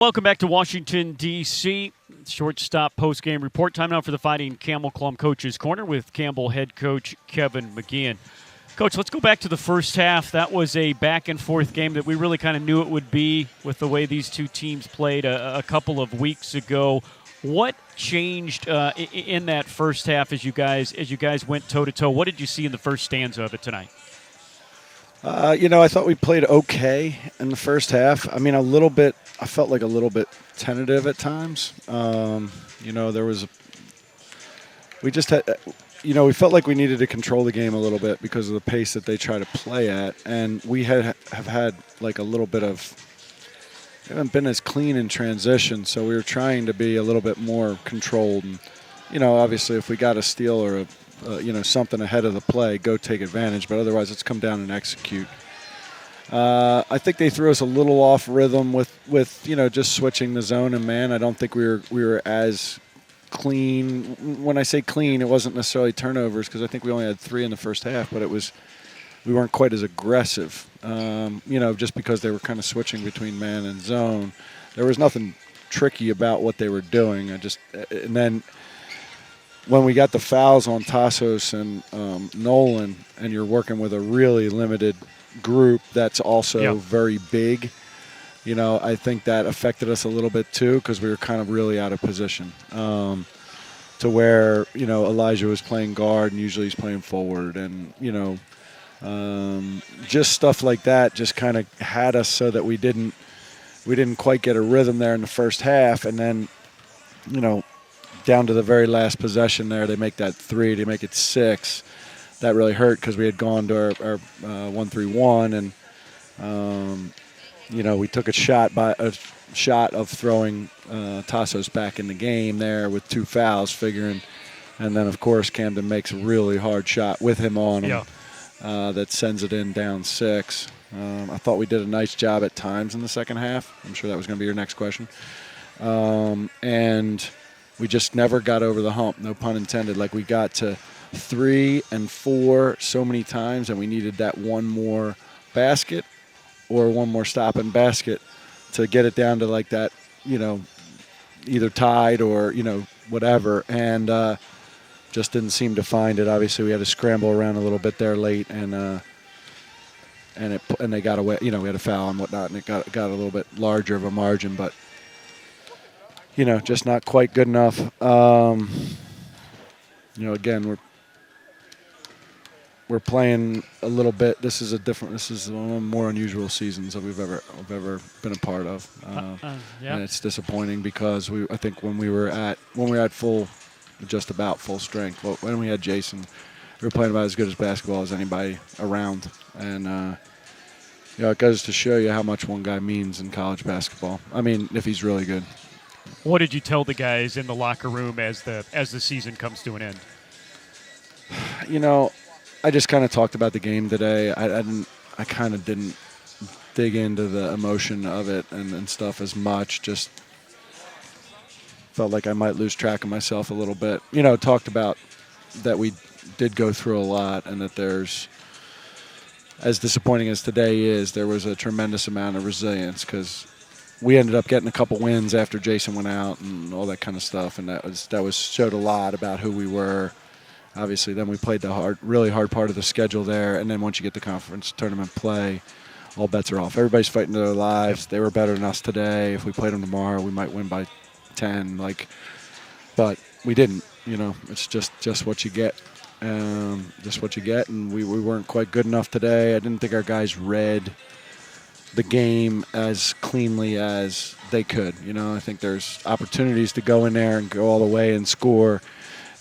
Welcome back to Washington, D.C. Shortstop post-game report. Time now for the Fighting Camel Club Coaches Corner with Campbell head coach Kevin McGeehan. Coach, let's go back to the first half. That was a back-and-forth game that we really kind of knew it would be with the way these two teams played a couple of weeks ago. What changed in that first half as you guys went toe-to-toe? What did you see in the first stanza of it tonight? I thought we played okay in the first half. I mean, I felt like a little bit tentative at times. We felt like we needed to control the game a little bit because of the pace that they try to play at. And we have had like a little bit of, haven't been as clean in transition. So we were trying to be a little bit more controlled. And, obviously if we got a steal or something ahead of the play, go take advantage. But otherwise, let's come down and execute. I think they threw us a little off rhythm with just switching the zone and man. I don't think we were as clean. When I say clean, it wasn't necessarily turnovers because I think we only had 3 in the first half, but we weren't quite as aggressive. Just because they were kind of switching between man and zone. There was nothing tricky about what they were doing. And then when we got the fouls on Tassos and Nolan, and you're working with a really limited group that's also very big, I think that affected us a little bit too because we were kind of really out of position to where, Elijah was playing guard and usually he's playing forward. And, just stuff like that just kind of had us so that we didn't quite get a rhythm there in the first half. And then, down to the very last possession there, they make that 3, they make it 6. That really hurt because we had gone to our 1-3-1, and we took a shot of throwing Tassos back in the game there with 2 fouls, figuring, and then of course Camden makes a really hard shot with him on him that sends it in down 6. I thought we did a nice job at times in the second half. I'm sure that was going to be your next question, and we just never got over the hump, no pun intended. Like we got to 3 and 4 so many times, and we needed that one more basket or one more stop and basket to get it down to like that, either tied or, whatever. And just didn't seem to find it. Obviously, we had to scramble around a little bit there late, and they got away. We had a foul and whatnot, and it got a little bit larger of a margin, but. Just not quite good enough. Again, we're playing a little bit. This is one of the more unusual seasons that we've ever been a part of. And it's disappointing because I think when we were at just about full strength, when we had Jason, we were playing about as good as basketball as anybody around. And it goes to show you how much one guy means in college basketball. I mean, if he's really good. What did you tell the guys in the locker room as the season comes to an end? I just kind of talked about the game today. I kind of didn't dig into the emotion of it and stuff as much. Just felt like I might lose track of myself a little bit. Talked about that we did go through a lot and that there's, as disappointing as today is, there was a tremendous amount of resilience because we ended up getting a couple wins after Jason went out and all that kind of stuff, and that showed a lot about who we were. Obviously, then we played the really hard part of the schedule there, and then once you get the conference tournament play, all bets are off. Everybody's fighting their lives. They were better than us today. If we played them tomorrow, we might win by 10. But we didn't. It's just what you get. Just what you get, and we weren't quite good enough today. I didn't think our guys read the game as cleanly as they could. I think there's opportunities to go in there and go all the way and score.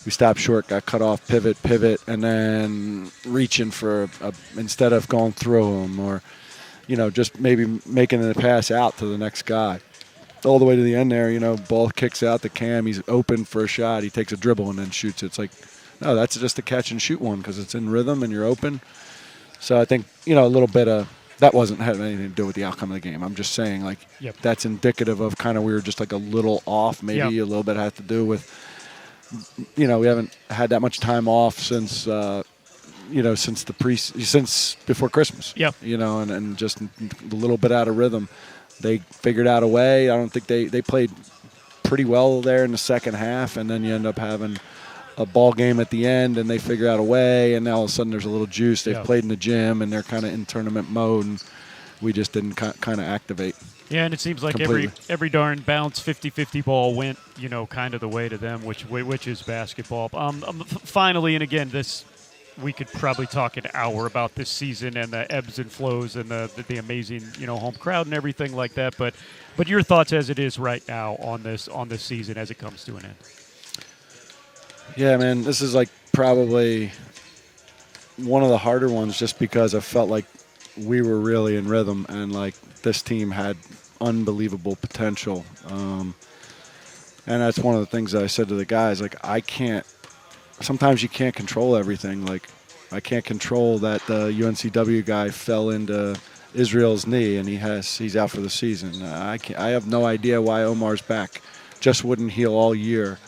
We stopped short, got cut off, pivot, and then reaching for instead of going through them or, just maybe making the pass out to the next guy. All the way to the end there, ball kicks out to Cam. He's open for a shot. He takes a dribble and then shoots it. It's like, no, that's just a catch and shoot one because it's in rhythm and you're open. So I think, a little bit of that wasn't having anything to do with the outcome of the game. I'm just saying, that's indicative of kind of we were just like a little off. Maybe a little bit had to do with, we haven't had that much time off since, since before Christmas. Yep. And just a little bit out of rhythm. they figured out a way. I don't think they played pretty well there in the second half, and then you end up having a ball game at the end, and they figure out a way, and now all of a sudden there's a little juice. They've played in the gym, and they're kind of in tournament mode, and we just didn't kind of activate. Yeah, and it seems like every darn bounce 50-50 ball went, kind of the way to them, which is basketball. Finally, and again, we could probably talk an hour about this season and the ebbs and flows and the amazing, home crowd and everything like that. But your thoughts as it is right now on this season as it comes to an end. Yeah, man, this is like probably one of the harder ones just because I felt like we were really in rhythm and like this team had unbelievable potential. And that's one of the things that I said to the guys, like sometimes you can't control everything. Like I can't control that the UNCW guy fell into Israel's knee and he's out for the season. I have no idea why Omar's back just wouldn't heal all year.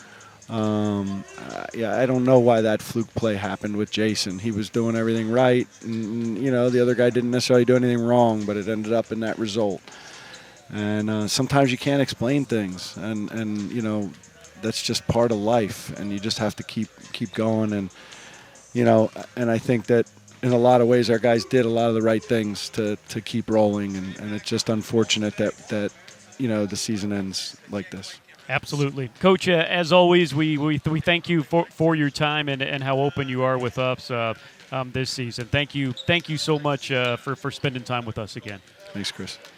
I don't know why that fluke play happened with Jason. He was doing everything right, and the other guy didn't necessarily do anything wrong, but it ended up in that result. And sometimes you can't explain things, and that's just part of life, and you just have to keep going. And and I think that in a lot of ways our guys did a lot of the right things to keep rolling, and it's just unfortunate that the season ends like this. Absolutely. Coach, as always, we thank you for your time and how open you are with us this season. Thank you so much for spending time with us again. Thanks, Chris.